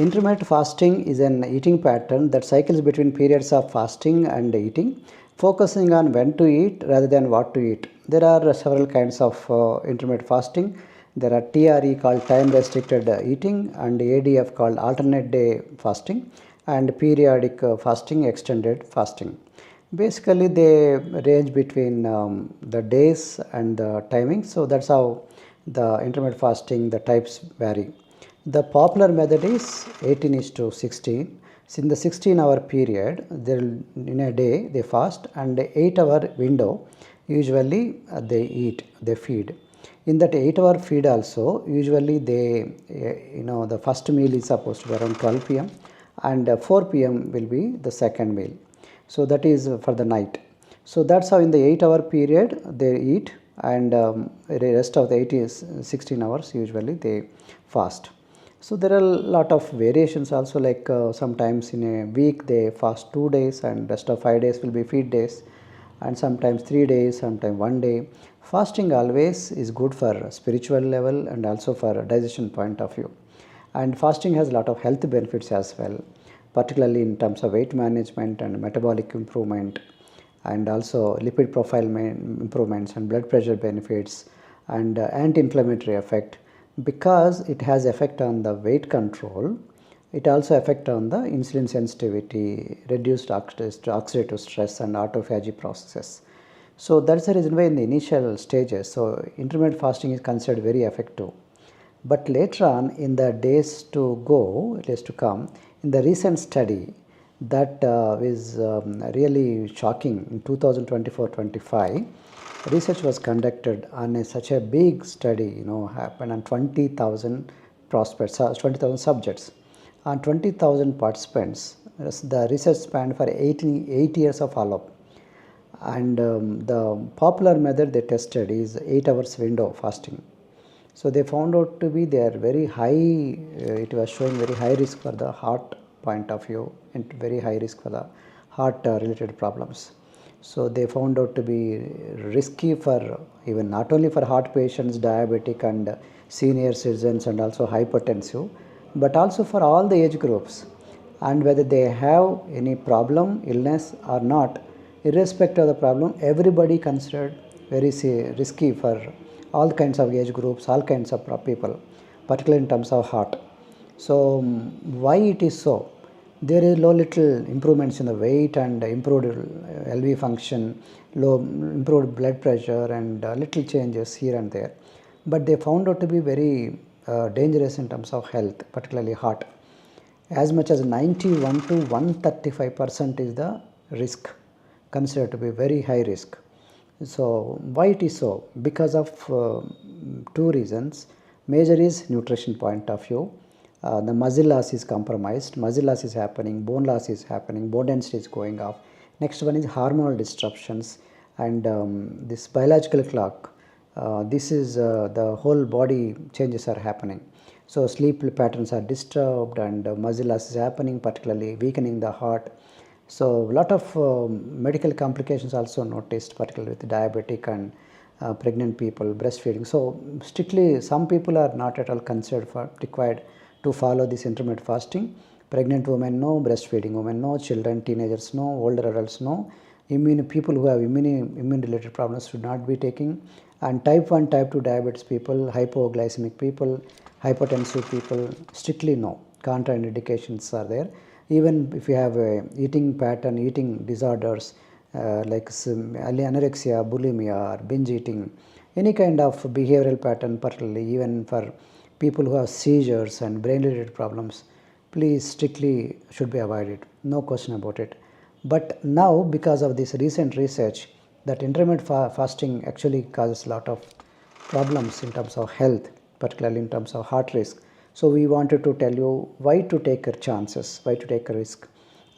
Intermittent fasting is an eating pattern that cycles between periods of fasting and eating, focusing on when to eat rather than what to eat. There are several kinds of intermittent fasting. There are TRE called time restricted eating, and ADF called alternate day fasting, and periodic fasting, extended fasting. Basically, they range between the days and the timing. So that's how the intermittent fasting, the types vary. The popular method is 18 is to 16. So in the 16-hour period, in a day they fast, and 8-hour window usually they eat, they feed. In that 8-hour feed also, usually they, the first meal is supposed to be around 12 p.m. and 4 p.m. will be the second meal. So that is for the night. So that's how in the 8-hour period they eat, and the rest of the 16 hours usually they fast. So there are a lot of variations also, like sometimes in a week they fast 2 days and rest of 5 days will be feed days, and sometimes 3 days, sometimes 1 day. Fasting always is good for spiritual level and also for digestion point of view. And fasting has a lot of health benefits as well, particularly in terms of weight management and metabolic improvement, and also lipid profile improvements and blood pressure benefits, and anti-inflammatory effect. Because it has effect on the weight control, it also affect on the insulin sensitivity, reduced oxidative stress and autophagy processes. So that's the reason why in the initial stages, so intermittent fasting is considered very effective. But later on in the days to come, in the recent study that is really shocking in 2024-25, research was conducted on such a big study, happened on 20,000 prospects, 20,000 subjects. On 20,000 participants, the research spanned for 8 years of follow-up. And the popular method they tested is 8 hours window fasting. So they found out to be they are very high, it was showing very high risk for the heart point of view and very high risk for the heart related problems. So they found out to be risky for even not only for heart patients, diabetic and senior citizens and also hypertensive, but also for all the age groups. And whether they have any problem, illness or not, irrespective of the problem, everybody considered very risky for all kinds of age groups, all kinds of people, particularly in terms of heart. So why it is so? There is little improvements in the weight and improved LV function, improved blood pressure and little changes here and there. But they found out to be very dangerous in terms of health, particularly heart. As much as 91 to 135% is the risk, considered to be very high risk. So why it is so? Because of two reasons. Major is nutrition point of view. The muscle loss is compromised, muscle loss is happening, bone loss is happening, bone density is going off. Next one is hormonal disruptions and this biological clock. This is the whole body changes are happening. So sleep patterns are disturbed and muscle loss is happening, particularly weakening the heart. So a lot of medical complications also noticed, particularly with diabetic and pregnant people, breastfeeding. So strictly some people are not at all considered for required to follow this intermittent fasting. Pregnant women no, breastfeeding women no, children, teenagers no, older adults no. People who have immune related problems should not be taking. And type 1, type 2 diabetes people, hypoglycemic people, hypertensive people, strictly no. Contraindications are there. Even if you have a eating pattern, eating disorders like anorexia, bulimia, or binge eating, any kind of behavioral pattern, particularly even for people who have seizures and brain related problems, please strictly should be avoided, no question about it. But now because of this recent research that intermittent fasting actually causes a lot of problems in terms of health, particularly in terms of heart risk. So we wanted to tell you why to take a chances, why to take a risk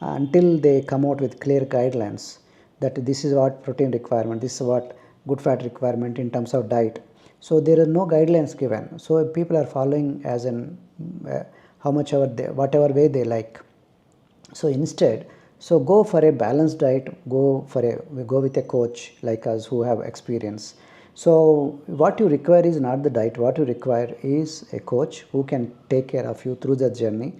until they come out with clear guidelines that this is what protein requirement, this is what good fat requirement in terms of diet. So there are no guidelines given. So people are following as in how much ever whatever way they like. So instead, so go for a balanced diet, go with a coach like us who have experience. So what you require is not the diet, what you require is a coach who can take care of you through the journey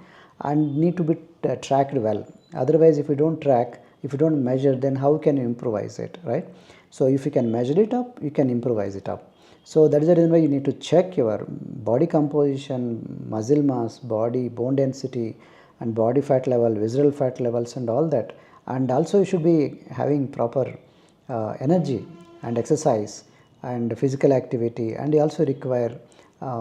and need to be tracked well. Otherwise, if you don't track, if you don't measure, then how can you improvise it, right? So if you can measure it up, you can improvise it up. So that is the reason why you need to check your body composition, muscle mass, body bone density, and body fat level, visceral fat levels, and all that. And also you should be having proper energy and exercise and physical activity, and you also require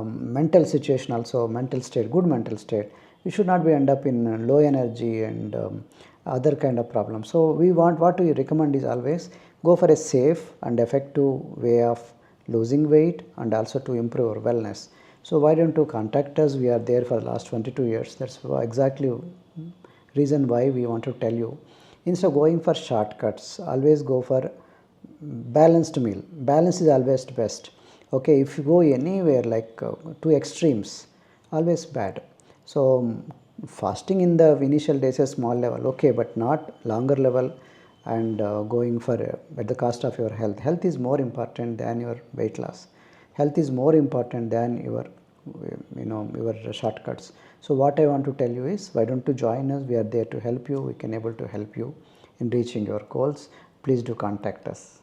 mental situation, also mental state, good mental state. You should not be end up in low energy and other kind of problems. So we want, what we recommend is always go for a safe and effective way of losing weight and also to improve our wellness. So why don't you contact us? We are there for the last 22 years. That's exactly reason why we want to tell you. Instead of going for shortcuts, always go for balanced meal. Balance is always best. Okay, if you go anywhere like to extremes, always bad. So fasting in the initial days a small level, okay, but not longer level, and going for at the cost of your health. Health is more important than your weight loss. Health is more important than your your shortcuts. So what I want to tell you is, why don't you join us? We are there to help you. We can able to help you in reaching your goals. Please do contact us.